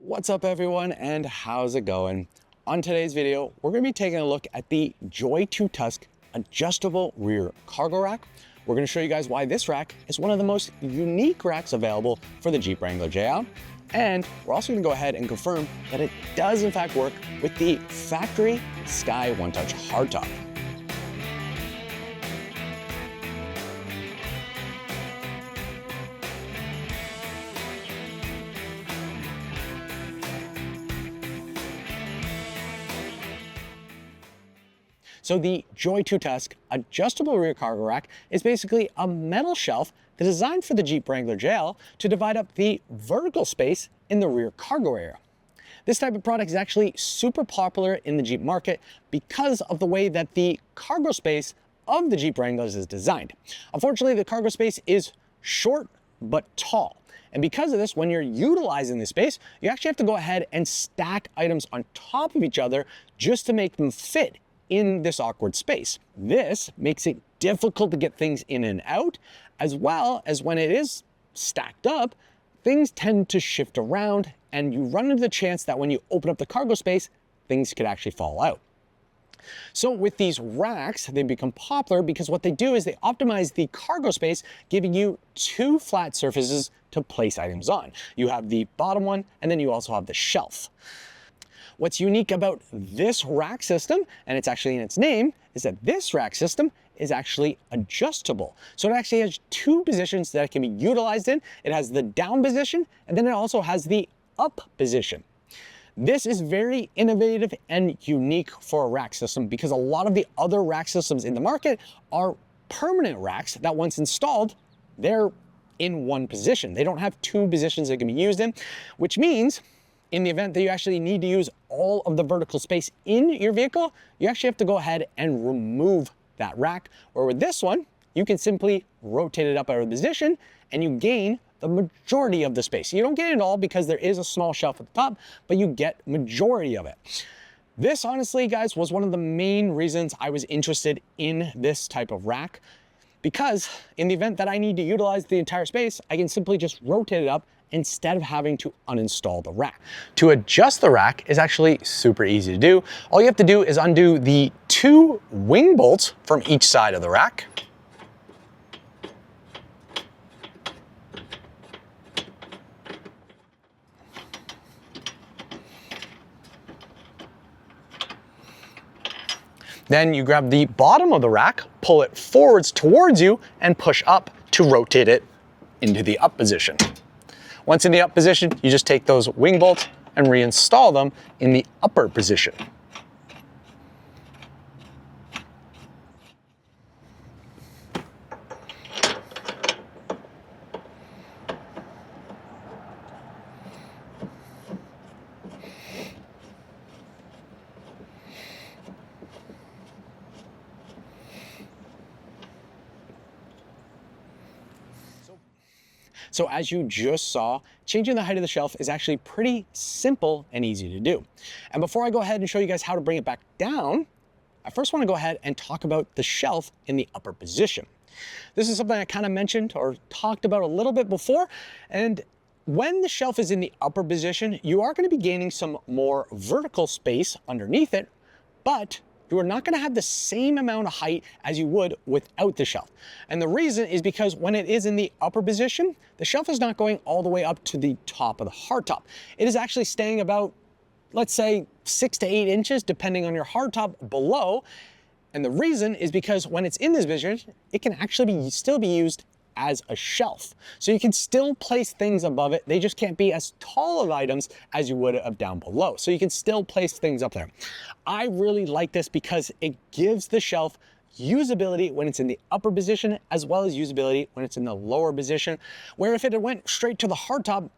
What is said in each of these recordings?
What's up everyone, and how's it going? On today's video, we're going to be taking a look at the JOYTUTUS Adjustable Rear Cargo Rack. We're going to show you guys why this rack is one of the most unique racks available for the Jeep Wrangler JLU. And we're also going to go ahead and confirm that it does in fact work with the factory Sky One Touch hardtop. So the JOYTUTUS Adjustable Rear Cargo Rack is basically a metal shelf that's designed for the Jeep Wrangler JLU to divide up the vertical space in the rear cargo area. This type of product is actually super popular in the Jeep market because of the way that the cargo space of the Jeep Wranglers is designed. Unfortunately, the cargo space is short but tall. And because of this, when you're utilizing this space, you actually have to go ahead and stack items on top of each other just to make them fit in this awkward space. This makes it difficult to get things in and out, as well as when it is stacked up, things tend to shift around and you run into the chance that when you open up the cargo space, things could actually fall out. So with these racks, they become popular because what they do is they optimize the cargo space, giving you two flat surfaces to place items on. You have the bottom one, and then you also have the shelf. What's unique about this rack system, and it's actually in its name, is that this rack system is actually adjustable. So it actually has two positions that it can be utilized in. It has the down position, and then it also has the up position. This is very innovative and unique for a rack system because a lot of the other rack systems in the market are permanent racks that once installed, they're in one position. They don't have two positions that can be used in, which means in the event that you actually need to use all of the vertical space in your vehicle, you actually have to go ahead and remove that rack. Or with this one, you can simply rotate it up out of position and you gain the majority of the space. You don't get it all because there is a small shelf at the top, but you get majority of it. This honestly, guys, was one of the main reasons I was interested in this type of rack, because in the event that I need to utilize the entire space, I can simply just rotate it up instead of having to uninstall the rack. To adjust the rack is actually super easy to do. All you have to do is undo the two wing bolts from each side of the rack. Then you grab the bottom of the rack, pull it forwards towards you, and push up to rotate it into the up position. Once in the up position, you just take those wing bolts and reinstall them in the upper position. So as you just saw, changing the height of the shelf is actually pretty simple and easy to do. And before I go ahead and show you guys how to bring it back down, I first want to go ahead and talk about the shelf in the upper position. This is something I kind of mentioned or talked about a little bit before. And when the shelf is in the upper position, you are going to be gaining some more vertical space underneath it, but you are not going to have the same amount of height as you would without the shelf. And the reason is because when it is in the upper position, the shelf is not going all the way up to the top of the hardtop. It is actually staying about, let's say, 6 to 8 inches, depending on your hardtop below. And the reason is because when it's in this position, it can actually still be used as a shelf. So you can still place things above it. They just can't be as tall of items as you would have down below. So you can still place things up there. I really like this because it gives the shelf usability when it's in the upper position, as well as usability when it's in the lower position, where if it had went straight to the hardtop,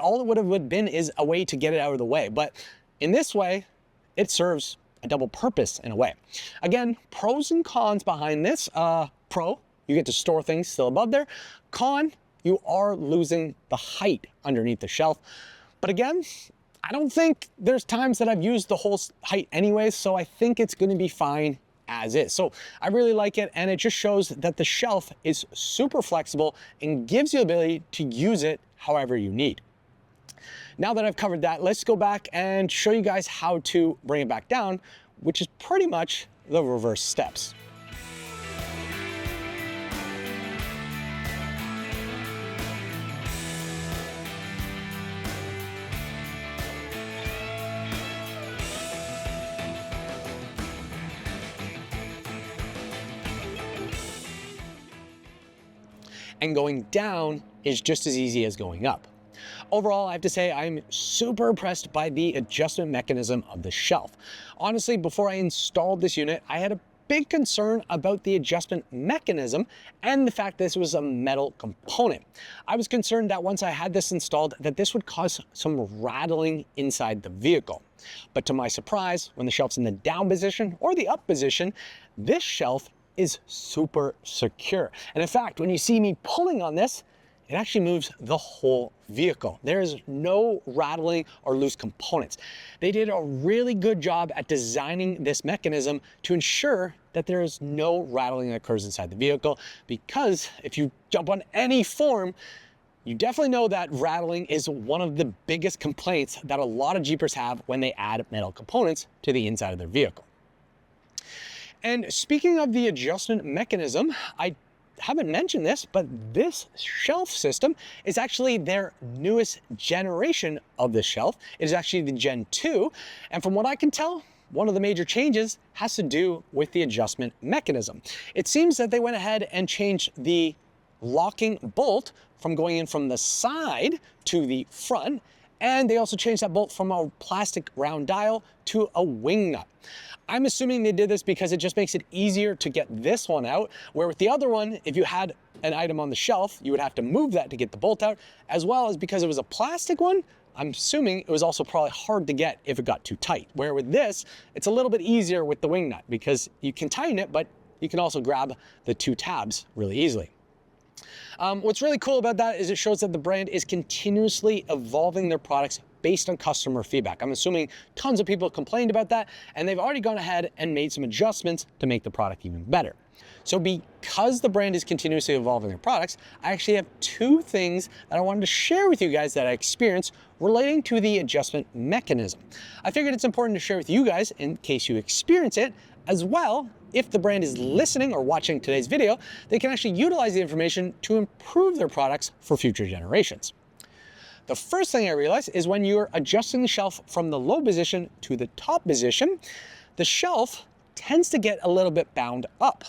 all it would have been is a way to get it out of the way. But in this way, it serves a double purpose in a way. Again, pros and cons behind this. Pro, you get to store things still above there. Con, you are losing the height underneath the shelf. But again, I don't think there's times that I've used the whole height anyways, so I think it's going to be fine as is. So I really like it, and it just shows that the shelf is super flexible and gives you the ability to use it however you need. Now that I've covered that, let's go back and show you guys how to bring it back down, which is pretty much the reverse steps. And going down is just as easy as going up. Overall, I have to say I'm super impressed by the adjustment mechanism of the shelf. Honestly, before I installed this unit, I had a big concern about the adjustment mechanism and the fact this was a metal component. I was concerned that once I had this installed, that this would cause some rattling inside the vehicle. But to my surprise, when the shelf's in the down position or the up position, this shelf is super secure. And in fact, when you see me pulling on this, it actually moves the whole vehicle. There is no rattling or loose components. They did a really good job at designing this mechanism to ensure that there is no rattling that occurs inside the vehicle, because if you jump on any form, you definitely know that rattling is one of the biggest complaints that a lot of Jeepers have when they add metal components to the inside of their vehicle. And speaking of the adjustment mechanism, I haven't mentioned this, but this shelf system is actually their newest generation of the shelf. It is actually the Gen 2. And from what I can tell, one of the major changes has to do with the adjustment mechanism. It seems that they went ahead and changed the locking bolt from going in from the side to the front. And they also changed that bolt from a plastic round dial to a wing nut. I'm assuming they did this because it just makes it easier to get this one out, where with the other one, if you had an item on the shelf, you would have to move that to get the bolt out, as well as because it was a plastic one, I'm assuming it was also probably hard to get if it got too tight. Where with this, it's a little bit easier with the wing nut because you can tighten it, but you can also grab the two tabs really easily. What's really cool about that is it shows that the brand is continuously evolving their products based on customer feedback. I'm assuming tons of people complained about that, and they've already gone ahead and made some adjustments to make the product even better. So because the brand is continuously evolving their products, I actually have two things that I wanted to share with you guys that I experienced relating to the adjustment mechanism. I figured it's important to share with you guys in case you experience it, as well. If the brand is listening or watching today's video, they can actually utilize the information to improve their products for future generations. The first thing I realized is when you're adjusting the shelf from the low position to the top position, the shelf tends to get a little bit bound up.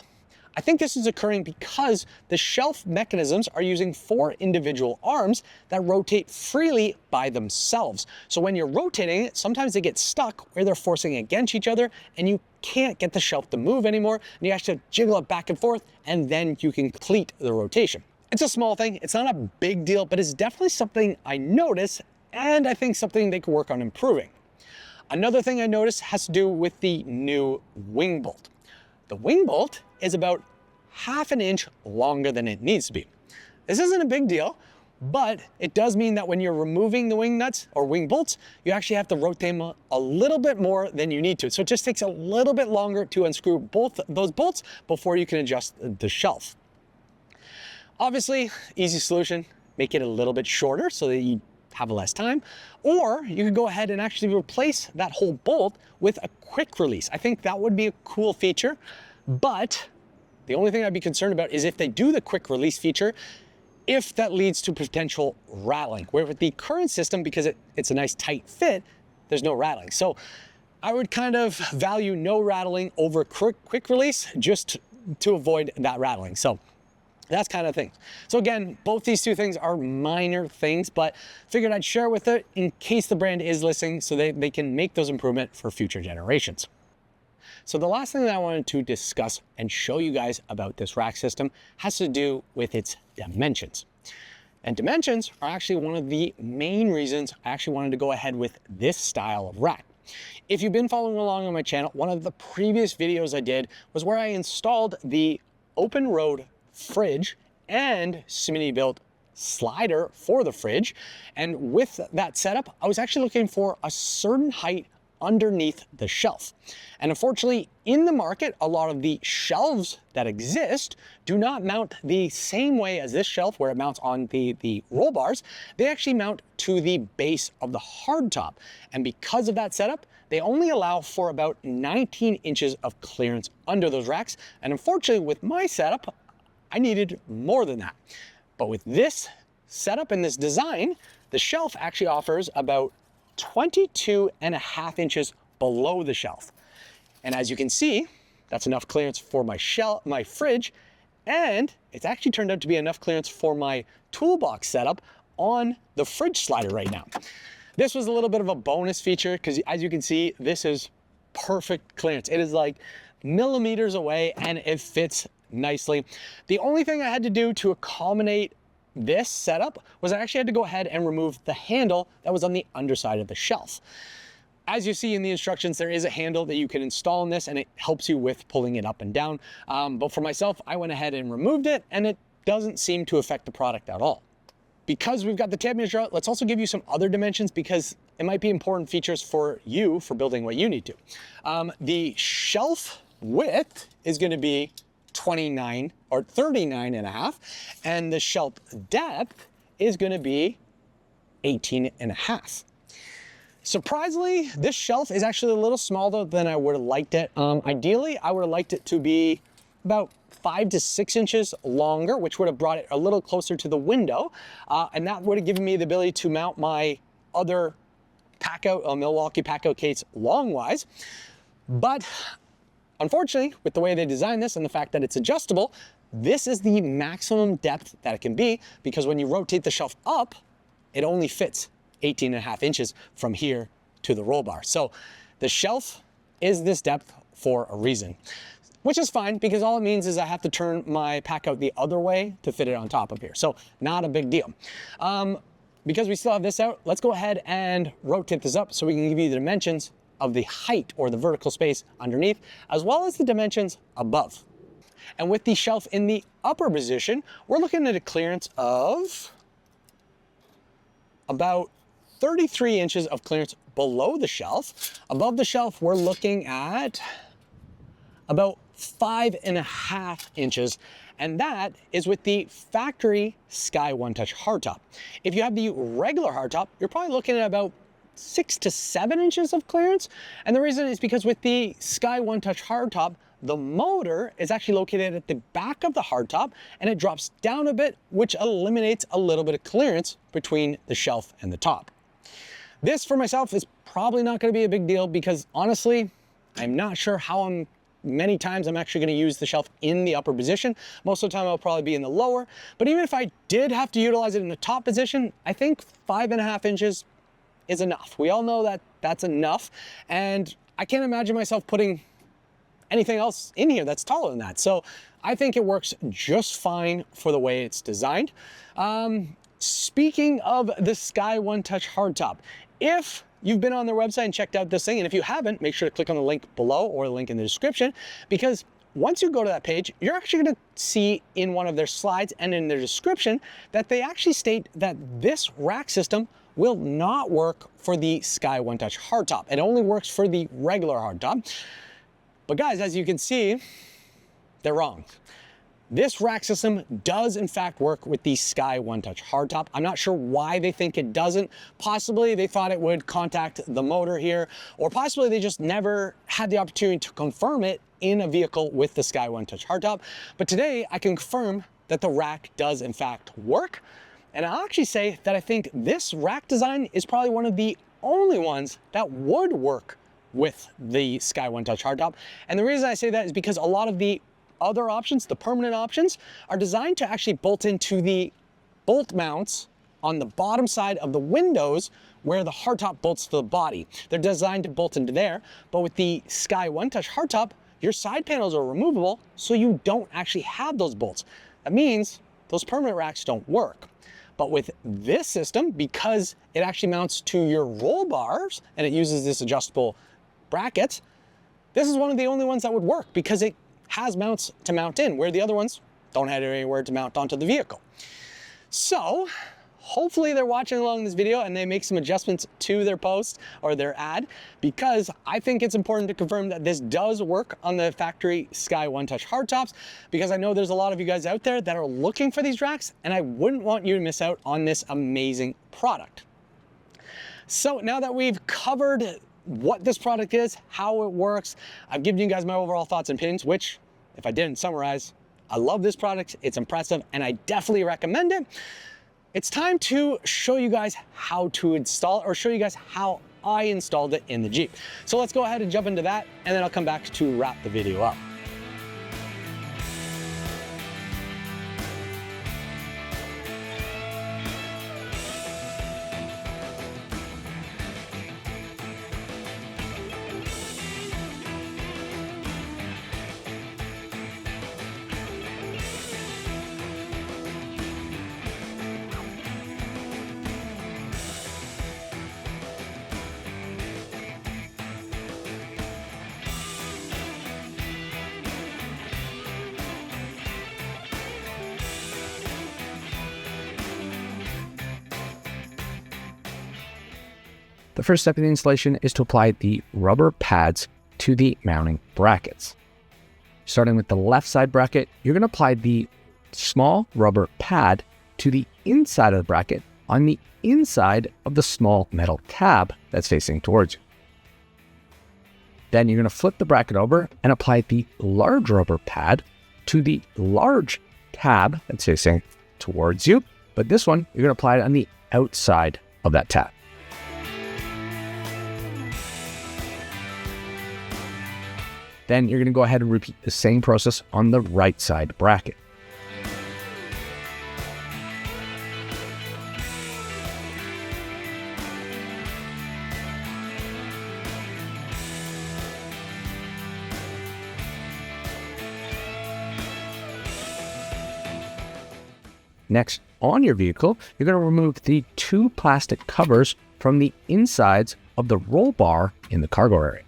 I think this is occurring because the shelf mechanisms are using 4 individual arms that rotate freely by themselves. So when you're rotating it, sometimes they get stuck where they're forcing against each other and you can't get the shelf to move anymore, and you have to jiggle it back and forth, and then you can complete the rotation. It's a small thing, it's not a big deal, but it's definitely something I noticed, and I think something they could work on improving. Another thing I noticed has to do with the new wing bolt. The wing bolt is about 1/2 inch longer than it needs to be. This isn't a big deal, but it does mean that when you're removing the wing nuts or wing bolts, you actually have to rotate them a little bit more than you need to. So it just takes a little bit longer to unscrew both those bolts before you can adjust the shelf. Obviously, easy solution, make it a little bit shorter so that you have less time, or you could go ahead and actually replace that whole bolt with a quick release. I think that would be a cool feature, but the only thing I'd be concerned about is if they do the quick release feature, if that leads to potential rattling, where with the current system, because it's a nice tight fit, there's no rattling. So I would kind of value no rattling over quick release just to avoid that rattling. So that's kind of thing. So again, both these two things are minor things, but figured I'd share with it in case the brand is listening so they can make those improvements for future generations. So the last thing that I wanted to discuss and show you guys about this rack system has to do with its dimensions. And dimensions are actually one of the main reasons I actually wanted to go ahead with this style of rack. If you've been following along on my channel, one of the previous videos I did was where I installed the open road fridge and Smitty built slider for the fridge. And with that setup, I was actually looking for a certain height underneath the shelf. And unfortunately, in the market, a lot of the shelves that exist do not mount the same way as this shelf where it mounts on the roll bars. They actually mount to the base of the hardtop. And because of that setup, they only allow for about 19 inches of clearance under those racks. And unfortunately, with my setup, I needed more than that. But with this setup and this design, the shelf actually offers about 22.5 inches below the shelf. And as you can see, that's enough clearance for my fridge, and it's actually turned out to be enough clearance for my toolbox setup on the fridge slider right now. This was a little bit of a bonus feature because as you can see, this is perfect clearance. It is like millimeters away and it fits nicely. The only thing I had to do to accommodate this setup was I actually had to go ahead and remove the handle that was on the underside of the shelf. As you see in the instructions, there is a handle that you can install in this and it helps you with pulling it up and down. But for myself, I went ahead and removed it and it doesn't seem to affect the product at all. Because we've got the tape measure out, let's also give you some other dimensions because it might be important features for you for building what you need to. The shelf width is going to be 29 or 39.5, and the shelf depth is going to be 18.5. Surprisingly, this shelf is actually a little smaller than I would have liked it. Ideally, I would have liked it to be about 5 to 6 inches longer, which would have brought it a little closer to the window, and that would have given me the ability to mount my other Milwaukee pack-out case long-wise. But unfortunately, with the way they designed this and the fact that it's adjustable, this is the maximum depth that it can be, because when you rotate the shelf up, it only fits 18.5 inches from here to the roll bar. So the shelf is this depth for a reason, which is fine because all it means is I have to turn my pack out the other way to fit it on top of here. So not a big deal. Because we still have this out, let's go ahead and rotate this up so we can give you the dimensions of the height or the vertical space underneath, as well as the dimensions above. And with the shelf in the upper position, we're looking at a clearance of about 33 inches of clearance below the shelf. Above the shelf, we're looking at about 5.5 inches, and that is with the factory Sky One Touch hardtop. If you have the regular hardtop, you're probably looking at about 6 to 7 inches of clearance. And the reason is because with the Sky One Touch hardtop, the motor is actually located at the back of the hardtop and it drops down a bit, which eliminates a little bit of clearance between the shelf and the top. This for myself is probably not going to be a big deal because honestly, I'm not sure how many times I'm actually going to use the shelf in the upper position. Most of the time I'll probably be in the lower, but even if I did have to utilize it in the top position, I think 5.5 inches is enough. We all know that that's enough, and I can't imagine myself putting anything else in here that's taller than that. So I think it works just fine for the way it's designed. Speaking of the Sky One Touch hardtop, if you've been on their website and checked out this thing, and if you haven't, make sure to click on the link below or the link in the description, because once you go to that page, you're actually going to see in one of their slides and in their description that they actually state that this rack system will not work for the Sky One Touch hardtop. It only works for the regular hardtop. But guys, as you can see, they're wrong. This rack system does in fact work with the Sky One Touch hardtop. I'm not sure why they think it doesn't. Possibly they thought it would contact the motor here, or possibly they just never had the opportunity to confirm it in a vehicle with the Sky One Touch hardtop. But today I can confirm that the rack does in fact work. And I'll actually say that I think this rack design is probably one of the only ones that would work with the Sky One Touch hardtop. And the reason I say that is because a lot of the other options, the permanent options, are designed to actually bolt into the bolt mounts on the bottom side of the windows where the hardtop bolts to the body. They're designed to bolt into there, but with the Sky One Touch hardtop, your side panels are removable, so you don't actually have those bolts. That means those permanent racks don't work. But with this system, because it actually mounts to your roll bars and it uses this adjustable bracket, this is one of the only ones that would work because it has mounts to mount in, where the other ones don't have anywhere to mount onto the vehicle. So hopefully they're watching along this video and they make some adjustments to their post or their ad, because I think it's important to confirm that this does work on the factory Sky One Touch hardtops, because I know there's a lot of you guys out there that are looking for these racks, and I wouldn't want you to miss out on this amazing product. So now that we've covered what this product is, how it works, I've given you guys my overall thoughts and opinions, which, if I didn't summarize, I love this product, it's impressive, and I definitely recommend it. It's time to show you guys how to install it, or show you guys how I installed it in the Jeep. So let's go ahead and jump into that, and then I'll come back to wrap the video up. The first step in the installation is to apply the rubber pads to the mounting brackets. Starting with the left side bracket, you're going to apply the small rubber pad to the inside of the bracket on the inside of the small metal tab that's facing towards you. Then you're going to flip the bracket over and apply the large rubber pad to the large tab that's facing towards you, but this one, you're going to apply it on the outside of that tab. Then you're going to go ahead and repeat the same process on the right side bracket. Next, on your vehicle, you're going to remove the two plastic covers from the insides of the roll bar in the cargo area.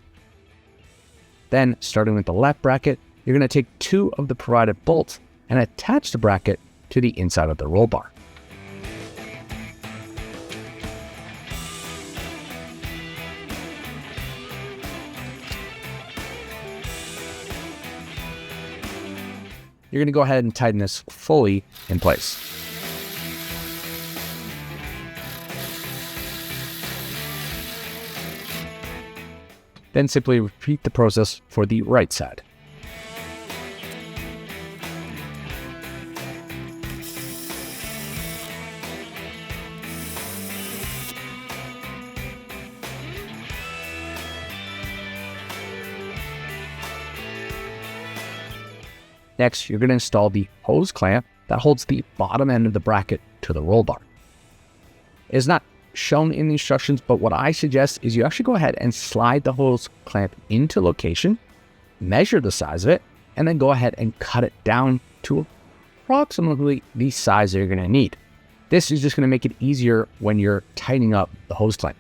Then, starting with the left bracket, you're going to take two of the provided bolts and attach the bracket to the inside of the roll bar. You're going to go ahead and tighten this fully in place. Then simply repeat the process for the right side. Next, you're going to install the hose clamp that holds the bottom end of the bracket to the roll bar. It is not shown in the instructions, but what I suggest is you actually go ahead and slide the hose clamp into location, measure the size of it, and then go ahead and cut it down to approximately the size that you're going to need. This is just going to make it easier when you're tightening up the hose clamp.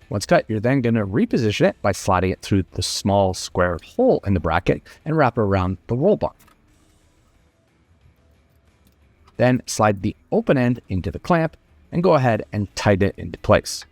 Once cut, you're then going to reposition it by sliding it through the small square hole in the bracket and wrap it around the roll bar. Then slide the open end into the clamp and go ahead and tighten it into place.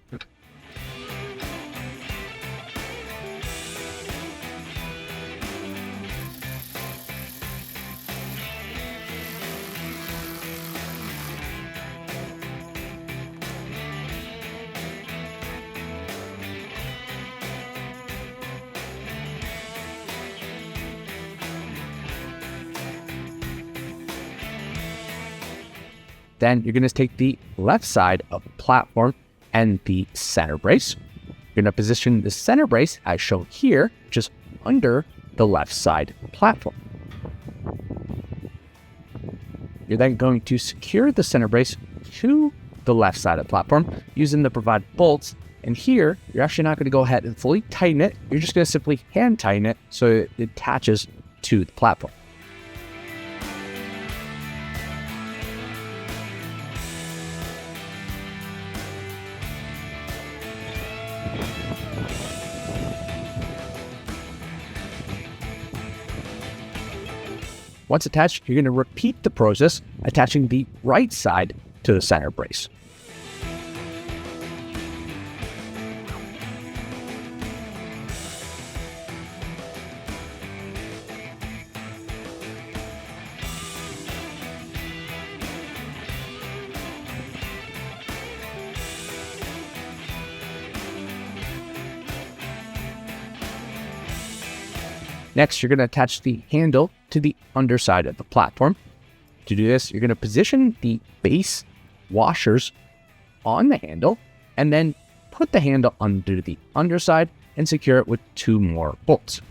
Then you're going to take the left side of the platform and the center brace. You're going to position the center brace as shown here, just under the left side platform. You're then going to secure the center brace to the left side of the platform using the provided bolts. And here, you're actually not going to go ahead and fully tighten it. You're just going to simply hand tighten it so it attaches to the platform. Once attached, you're going to repeat the process, attaching the right side to the center brace. Next, you're going to attach the handle to the underside of the platform. To do this, you're going to position the base washers on the handle and then put the handle under the underside and secure it with 2 more bolts.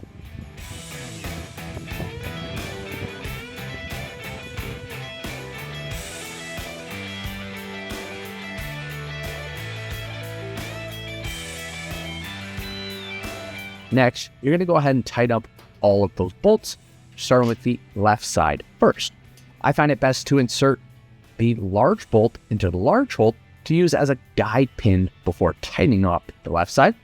Next, you're going to go ahead and tighten up all of those bolts, starting with the left side first. I find it best to insert the large bolt into the large hole to use as a guide pin before tightening up the left side.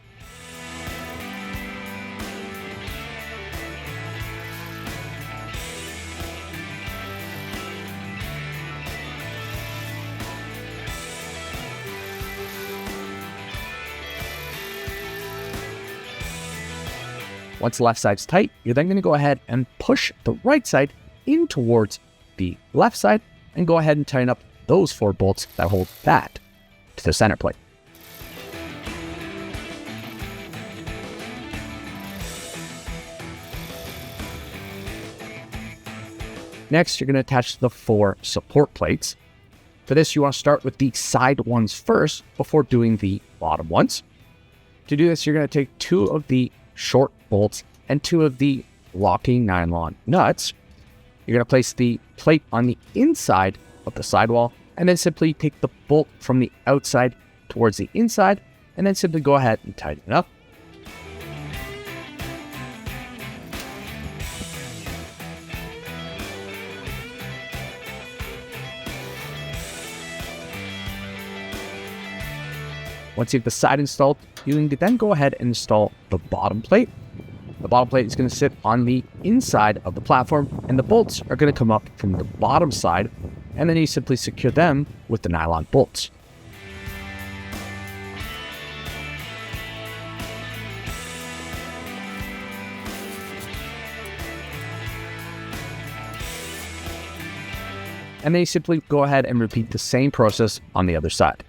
Once the left side's tight, you're then going to go ahead and push the right side in towards the left side and go ahead and tighten up those 4 bolts that hold that to the center plate. Next, you're going to attach the 4 support plates. For this, you want to start with the side ones first before doing the bottom ones. To do this, you're going to take 2 of the short bolts and 2 of the locking nylon nuts. You're going to place the plate on the inside of the sidewall and then simply take the bolt from the outside towards the inside and then simply go ahead and tighten it up. Once you have the side installed, you can then go ahead and install the bottom plate. The bottom plate is going to sit on the inside of the platform, and the bolts are going to come up from the bottom side, and then you simply secure them with the nylon bolts. And then you simply go ahead and repeat the same process on the other side.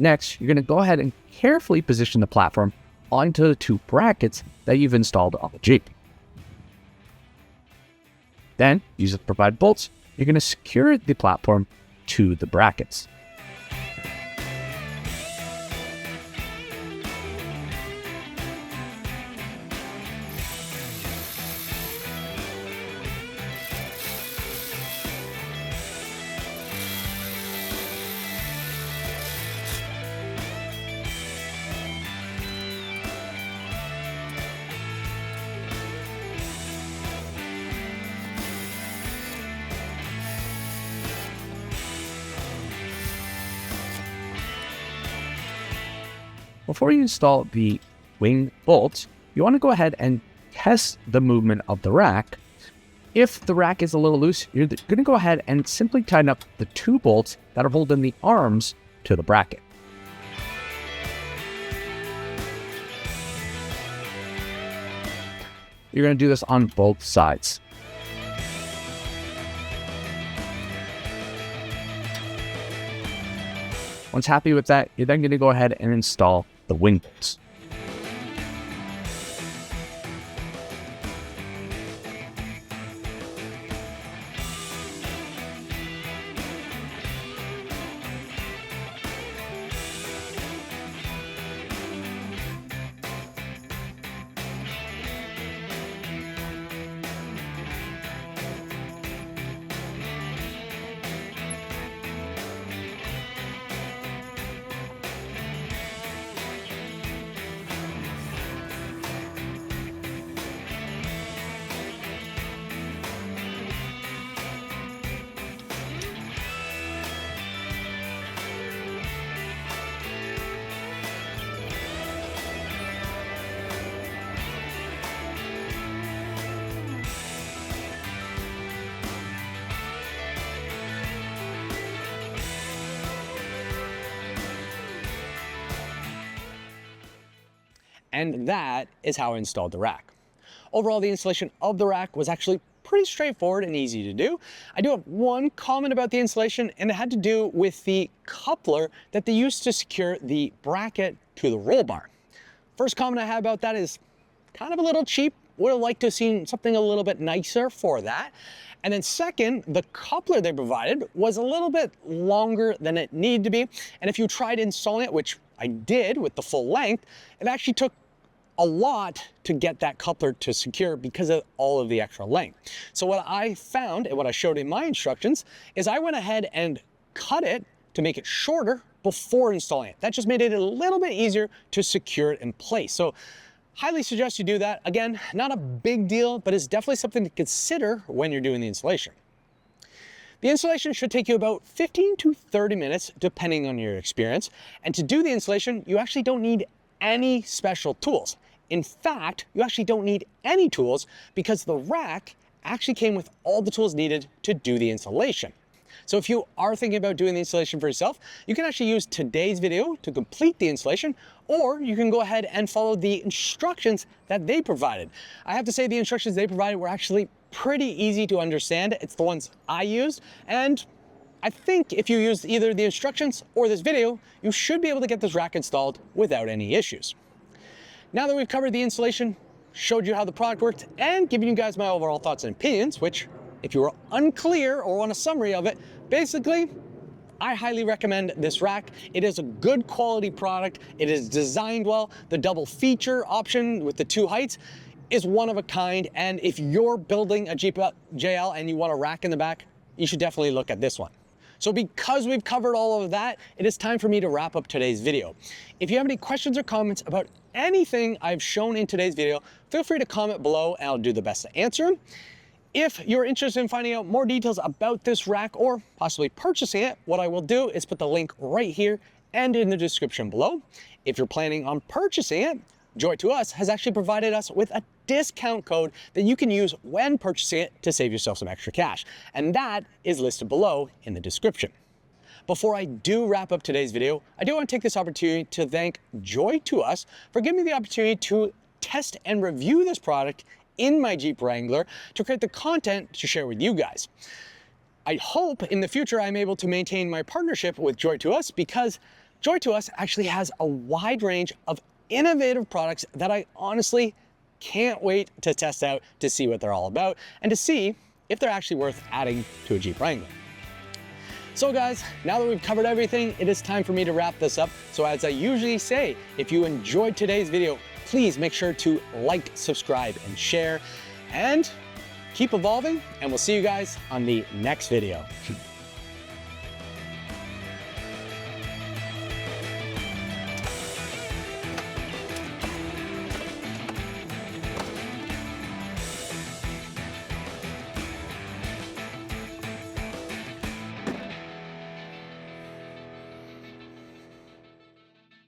Next, you're going to go ahead and carefully position the platform onto the 2 brackets that you've installed on the Jeep. Then, using the provided bolts, you're going to secure the platform to the brackets. Before you install the wing bolts, you want to go ahead and test the movement of the rack. If the rack is a little loose, you're going to go ahead and simply tighten up the 2 bolts that are holding the arms to the bracket. You're going to do this on both sides. Once happy with that, you're then going to go ahead and install the wing bolts. And that is how I installed the rack. Overall, the installation of the rack was actually pretty straightforward and easy to do. I do have one comment about the installation, and it had to do with the coupler that they used to secure the bracket to the roll bar. First comment I have about that is kind of a little cheap. Would have liked to have seen something a little bit nicer for that. And then second, the coupler they provided was a little bit longer than it needed to be. And if you tried installing it, which I did with the full length, it actually took a lot to get that coupler to secure because of all of the extra length. So what I found and what I showed in my instructions is I went ahead and cut it to make it shorter before installing it. That just made it a little bit easier to secure it in place. So highly suggest you do that. Again, not a big deal, but it's definitely something to consider when you're doing the installation. The installation should take you about 15 to 30 minutes, depending on your experience. And to do the installation, you actually don't need any special tools. In fact, you actually don't need any tools because the rack actually came with all the tools needed to do the installation. So if you are thinking about doing the installation for yourself, you can actually use today's video to complete the installation, or you can go ahead and follow the instructions that they provided. I have to say the instructions they provided were actually pretty easy to understand. It's the ones I used, and I think if you use either the instructions or this video, you should be able to get this rack installed without any issues. Now that we've covered the installation, showed you how the product worked, and given you guys my overall thoughts and opinions, which if you were unclear or want a summary of it, basically, I highly recommend this rack. It is a good quality product. It is designed well. The double feature option with the two heights is one of a kind. And if you're building a Jeep JL and you want a rack in the back, you should definitely look at this one. So because we've covered all of that, it is time for me to wrap up today's video. If you have any questions or comments about anything I've shown in today's video, feel free to comment below and I'll do the best to answer them. If you're interested in finding out more details about this rack or possibly purchasing it, what I will do is put the link right here and in the description below. If you're planning on purchasing it, JOYTUTUS has actually provided us with a discount code that you can use when purchasing it to save yourself some extra cash. And that is listed below in the description. Before I do wrap up today's video, I do want to take this opportunity to thank JOYTUTUS for giving me the opportunity to test and review this product in my Jeep Wrangler to create the content to share with you guys. I hope in the future I'm able to maintain my partnership with JOYTUTUS because JOYTUTUS actually has a wide range of innovative products that I honestly can't wait to test out to see what they're all about and to see if they're actually worth adding to a Jeep Wrangler. So guys, now that we've covered everything, it is time for me to wrap this up. So as I usually say, if you enjoyed today's video, please make sure to like, subscribe, and share, and keep evolving, and we'll see you guys on the next video.